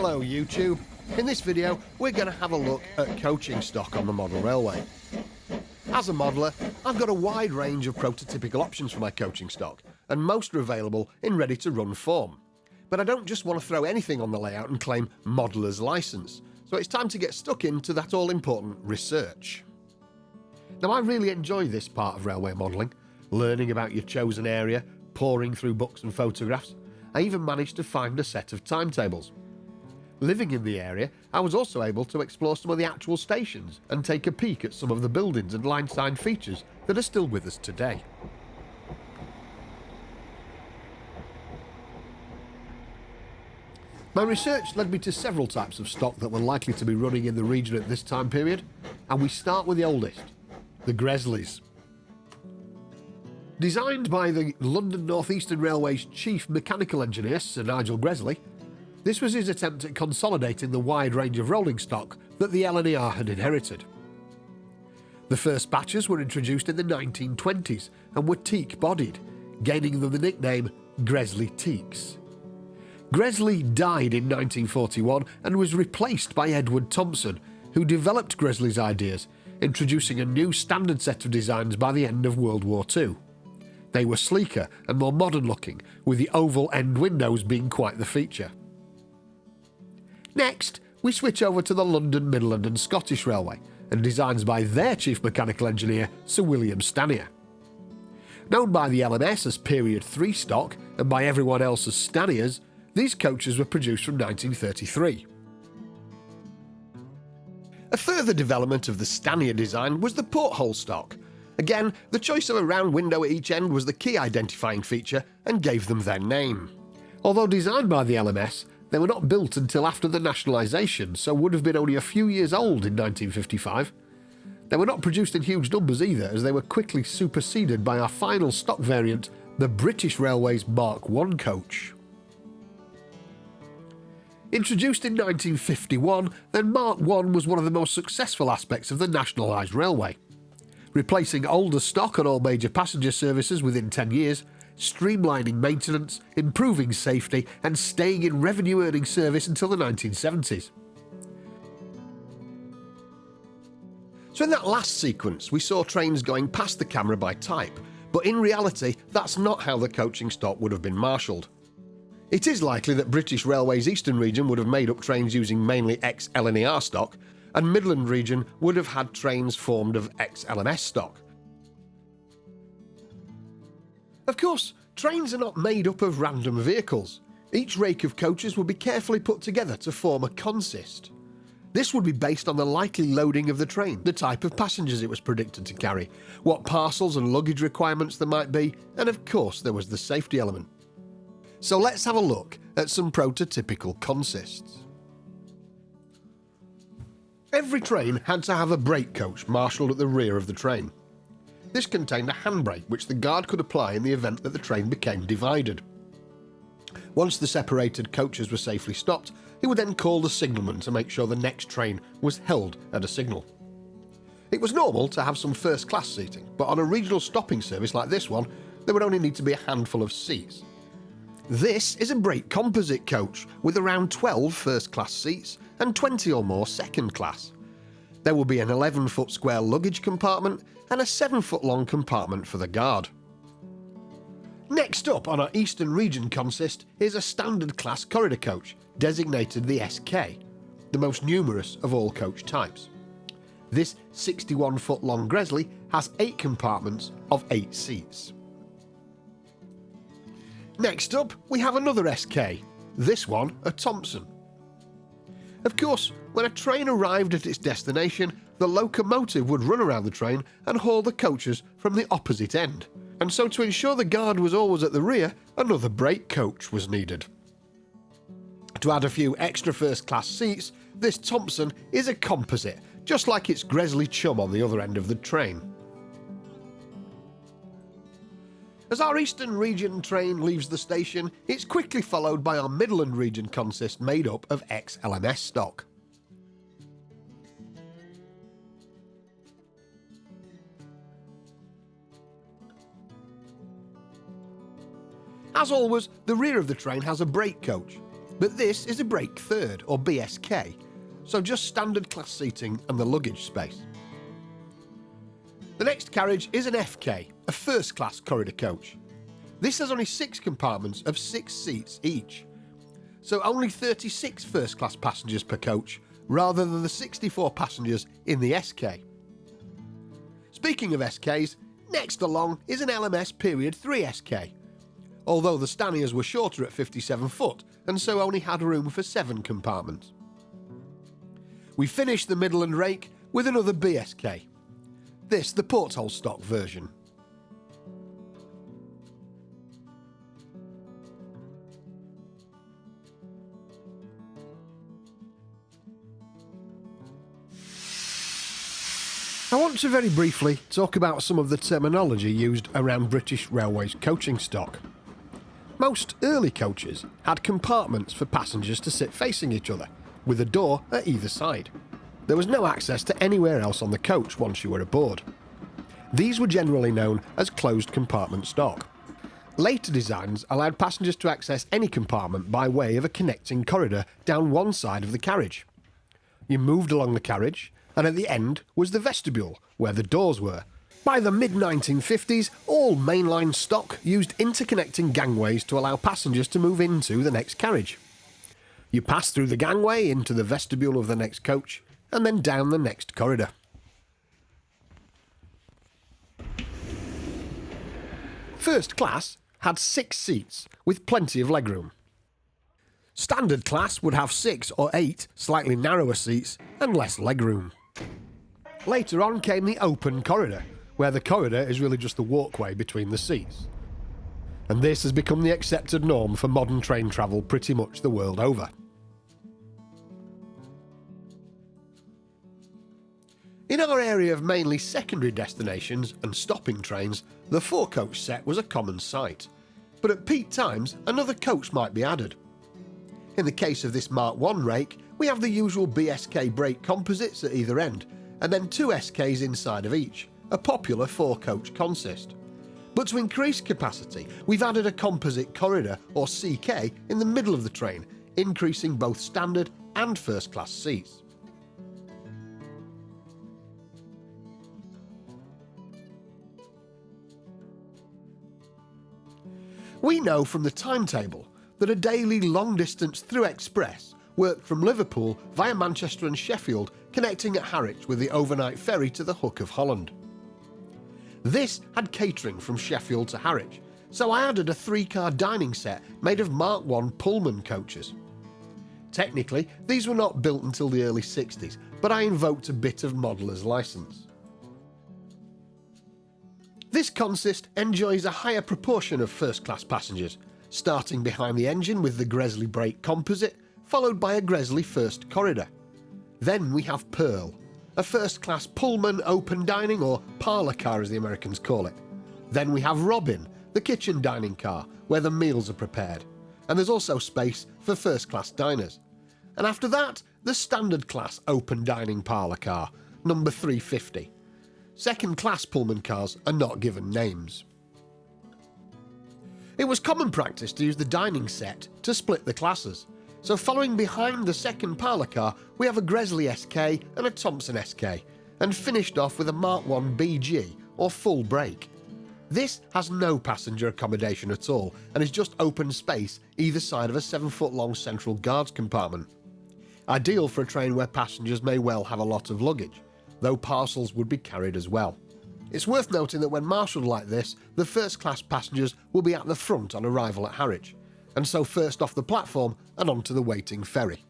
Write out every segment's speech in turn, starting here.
Hello YouTube! In this video we're going to have a look at coaching stock on the model railway. As a modeller, I've got a wide range of prototypical options for my coaching stock, and most are available in ready-to-run form. But I don't just want to throw anything on the layout and claim modeller's license, so it's time to get stuck into that all-important research. Now, I really enjoy this part of railway modelling, learning about your chosen area, poring through books and photographs. I even managed to find a set of timetables. Living in the area, I was also able to explore some of the actual stations and take a peek at some of the buildings and line sign features that are still with us today. My research led me to several types of stock that were likely to be running in the region at this time period, and we start with the oldest, the Gresleys. Designed by the London North Eastern Railway's chief mechanical engineer, Sir Nigel Gresley, this was his attempt at consolidating the wide range of rolling stock that the LNER had inherited. The first batches were introduced in the 1920s and were teak-bodied, gaining them the nickname Gresley Teaks. Gresley died in 1941 and was replaced by Edward Thompson, who developed Gresley's ideas, introducing a new standard set of designs by the end of World War II. They were sleeker and more modern looking, with the oval end windows being quite the feature. Next, we switch over to the London, Midland and Scottish Railway, and designs by their chief mechanical engineer, Sir William Stanier. Known by the LMS as Period III stock and by everyone else as Staniers, these coaches were produced from 1933. A further development of the Stanier design was the porthole stock. Again, the choice of a round window at each end was the key identifying feature and gave them their name. Although designed by the LMS, they were not built until after the nationalisation, so would have been only a few years old in 1955. They were not produced in huge numbers either, as they were quickly superseded by our final stock variant, the British Railways Mark I coach. Introduced in 1951, then Mark I was one of the most successful aspects of the nationalised railway. Replacing older stock on all major passenger services within 10 years, streamlining maintenance, improving safety and staying in revenue-earning service until the 1970s. So in that last sequence we saw trains going past the camera by type, but in reality that's not how the coaching stock would have been marshalled. It is likely that British Railways Eastern region would have made up trains using mainly ex-LNER stock, and Midland region would have had trains formed of ex-LMS stock. Of course, trains are not made up of random vehicles. Each rake of coaches would be carefully put together to form a consist. This would be based on the likely loading of the train, the type of passengers it was predicted to carry, what parcels and luggage requirements there might be, and of course there was the safety element. So let's have a look at some prototypical consists. Every train had to have a brake coach marshalled at the rear of the train. This contained a handbrake which the guard could apply in the event that the train became divided. Once the separated coaches were safely stopped, he would then call the signalman to make sure the next train was held at a signal. It was normal to have some first-class seating, but on a regional stopping service like this one, there would only need to be a handful of seats. This is a brake composite coach with around 12 first-class seats and 20 or more second-class. There will be an 11-foot square luggage compartment and a 7-foot-long compartment for the guard. Next up on our Eastern region consist is a standard class corridor coach, designated the SK, the most numerous of all coach types. This 61-foot-long Gresley has 8 compartments of 8 seats. Next up, we have another SK, this one a Thompson. Of course, when a train arrived at its destination, the locomotive would run around the train and haul the coaches from the opposite end, and so to ensure the guard was always at the rear, another brake coach was needed. To add a few extra first-class seats, this Thompson is a composite, just like its Gresley chum on the other end of the train. As our Eastern region train leaves the station, it's quickly followed by our Midland region consist made up of ex-LMS stock. As always, the rear of the train has a brake coach. But this is a brake third, or BSK, so just standard class seating and the luggage space. The next carriage is an FK, a first class corridor coach. This has only 6 compartments of 6 seats each, so only 36 first class passengers per coach rather than the 64 passengers in the SK. Speaking of SKs, next along is an LMS Period III SK, although the Staniers were shorter at 57 foot and so only had room for 7 compartments. We finish the Midland rake with another BSK, this the Porthole Stock version. I want to very briefly talk about some of the terminology used around British Railways coaching stock. Most early coaches had compartments for passengers to sit facing each other, with a door at either side. There was no access to anywhere else on the coach once you were aboard. These were generally known as closed compartment stock. Later designs allowed passengers to access any compartment by way of a connecting corridor down one side of the carriage. You moved along the carriage, and at the end was the vestibule, where the doors were. By the mid-1950s, all mainline stock used interconnecting gangways to allow passengers to move into the next carriage. You pass through the gangway into the vestibule of the next coach, and then down the next corridor. First class had 6 seats, with plenty of legroom. Standard class would have 6 or 8 slightly narrower seats and less legroom. Later on came the open corridor, where the corridor is really just the walkway between the seats. And this has become the accepted norm for modern train travel pretty much the world over. In our area of mainly secondary destinations and stopping trains, the 4-coach set was a common sight, but at peak times another coach might be added. In the case of this Mark I rake, we have the usual BSK brake composites at either end, and then 2 SKs inside of each, a popular 4-coach consist. But to increase capacity, we've added a composite corridor, or CK, in the middle of the train, increasing both standard and first class seats. We know from the timetable that a daily long-distance through express worked from Liverpool via Manchester and Sheffield, connecting at Harwich with the overnight ferry to the Hook of Holland. This had catering from Sheffield to Harwich, so I added a 3-car dining set made of Mark I Pullman coaches. Technically, these were not built until the early 60s, but I invoked a bit of modeller's licence. This consist enjoys a higher proportion of first-class passengers, starting behind the engine with the Gresley brake composite, followed by a Gresley first corridor. Then we have Pearl, a first-class Pullman open dining, or parlour car as the Americans call it. Then we have Robin, the kitchen dining car, where the meals are prepared, and there's also space for first-class diners. And after that, the standard class open dining parlour car, number 350. Second-class Pullman cars are not given names. It was common practice to use the dining set to split the classes, so following behind the second parlour car we have a Gresley SK and a Thompson SK, and finished off with a Mark I BG, or full brake. This has no passenger accommodation at all and is just open space either side of a 7-foot-long central guards compartment. Ideal for a train where passengers may well have a lot of luggage, though parcels would be carried as well. It's worth noting that when marshalled like this, the first-class passengers will be at the front on arrival at Harwich, and so first off the platform and onto the waiting ferry.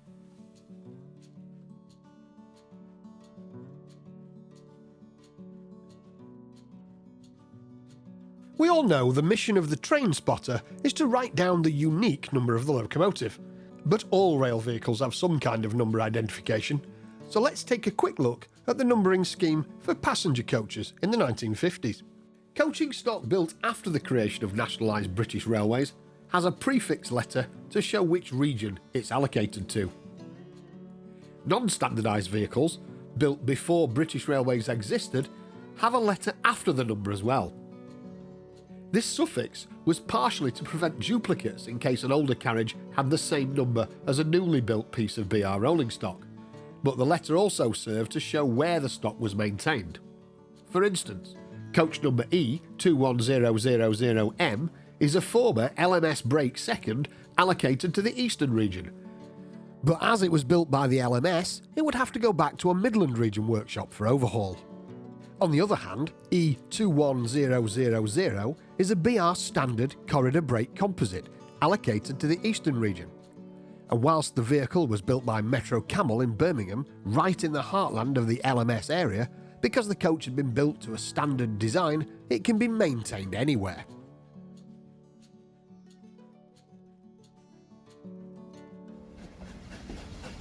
We all know the mission of the train spotter is to write down the unique number of the locomotive, but all rail vehicles have some kind of number identification, so let's take a quick look at the numbering scheme for passenger coaches in the 1950s. Coaching stock built after the creation of nationalised British Railways has a prefix letter to show which region it's allocated to. Non-standardised vehicles, built before British Railways existed, have a letter after the number as well. This suffix was partially to prevent duplicates in case an older carriage had the same number as a newly built piece of BR rolling stock, but the letter also served to show where the stock was maintained. For instance, coach number E21000M is a former LMS Brake Second allocated to the Eastern region, but as it was built by the LMS, it would have to go back to a Midland region workshop for overhaul. On the other hand, E21000 is a BR Standard Corridor Brake Composite allocated to the Eastern region. And whilst the vehicle was built by Metro Camel in Birmingham, right in the heartland of the LMS area, because the coach had been built to a standard design, it can be maintained anywhere.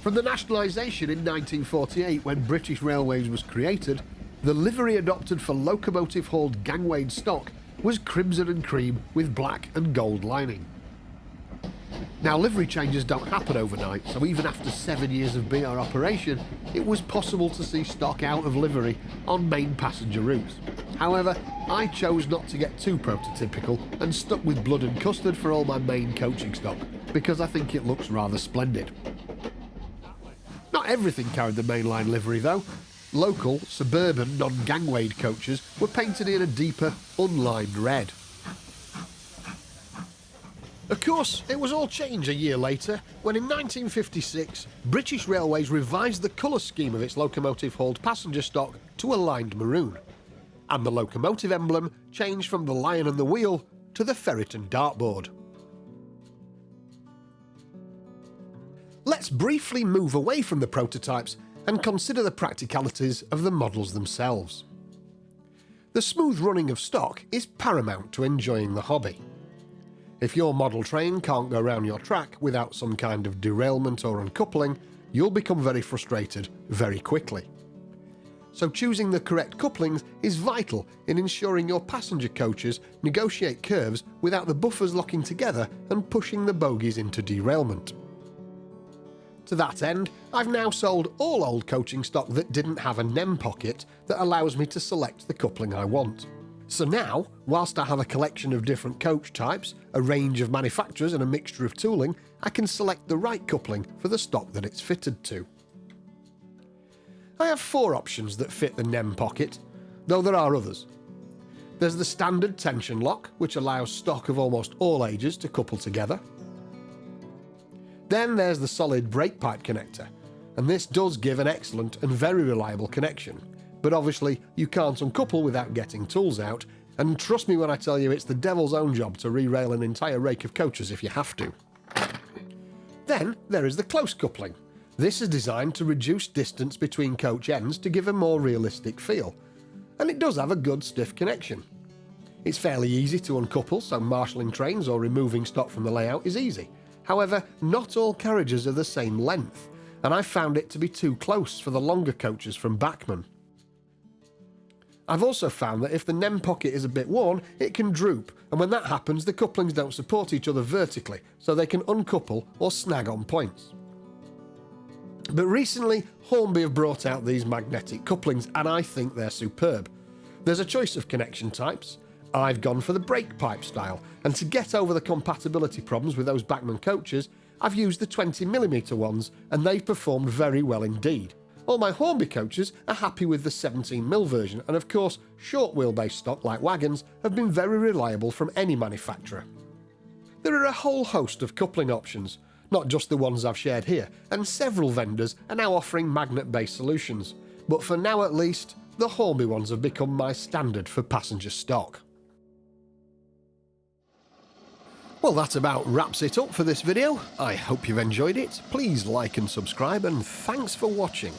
From the nationalisation in 1948, when British Railways was created, the livery adopted for locomotive-hauled gangway stock was crimson and cream with black and gold lining. Now, livery changes don't happen overnight, so even after 7 years of BR operation, it was possible to see stock out of livery on main passenger routes. However, I chose not to get too prototypical and stuck with blood and custard for all my main coaching stock, because I think it looks rather splendid. Not everything carried the mainline livery though. Local, suburban, non-gangwayed coaches were painted in a deeper, unlined red. Of course, it was all changed a year later, when in 1956, British Railways revised the colour scheme of its locomotive-hauled passenger stock to a lined maroon, and the locomotive emblem changed from the lion and the wheel to the ferret and dartboard. Let's briefly move away from the prototypes and consider the practicalities of the models themselves. The smooth running of stock is paramount to enjoying the hobby. If your model train can't go around your track without some kind of derailment or uncoupling, you'll become very frustrated very quickly. So choosing the correct couplings is vital in ensuring your passenger coaches negotiate curves without the buffers locking together and pushing the bogies into derailment. To that end, I've now sold all old coaching stock that didn't have a NEM pocket that allows me to select the coupling I want. So now, whilst I have a collection of different coach types, a range of manufacturers and a mixture of tooling, I can select the right coupling for the stock that it's fitted to. I have 4 options that fit the NEM pocket, though there are others. There's the standard tension lock, which allows stock of almost all ages to couple together. Then there's the solid brake pipe connector, and this does give an excellent and very reliable connection, but obviously you can't uncouple without getting tools out, and trust me when I tell you it's the devil's own job to re-rail an entire rake of coaches if you have to. Then there is the close coupling. This is designed to reduce distance between coach ends to give a more realistic feel, and it does have a good stiff connection. It's fairly easy to uncouple, so marshalling trains or removing stock from the layout is easy. However, not all carriages are the same length, and I found it to be too close for the longer coaches from Bachmann. I've also found that if the NEM pocket is a bit worn, it can droop, and when that happens the couplings don't support each other vertically, so they can uncouple or snag on points. But recently, Hornby have brought out these magnetic couplings, and I think they're superb. There's a choice of connection types. I've gone for the brake pipe style, and to get over the compatibility problems with those Bachmann coaches, I've used the 20mm ones, and they've performed very well indeed. All my Hornby coaches are happy with the 17mm version, and of course, short wheelbase stock like wagons have been very reliable from any manufacturer. There are a whole host of coupling options, not just the ones I've shared here, and several vendors are now offering magnet-based solutions, but for now at least, the Hornby ones have become my standard for passenger stock. Well, that about wraps it up for this video. I hope you've enjoyed it. Please like and subscribe, and thanks for watching.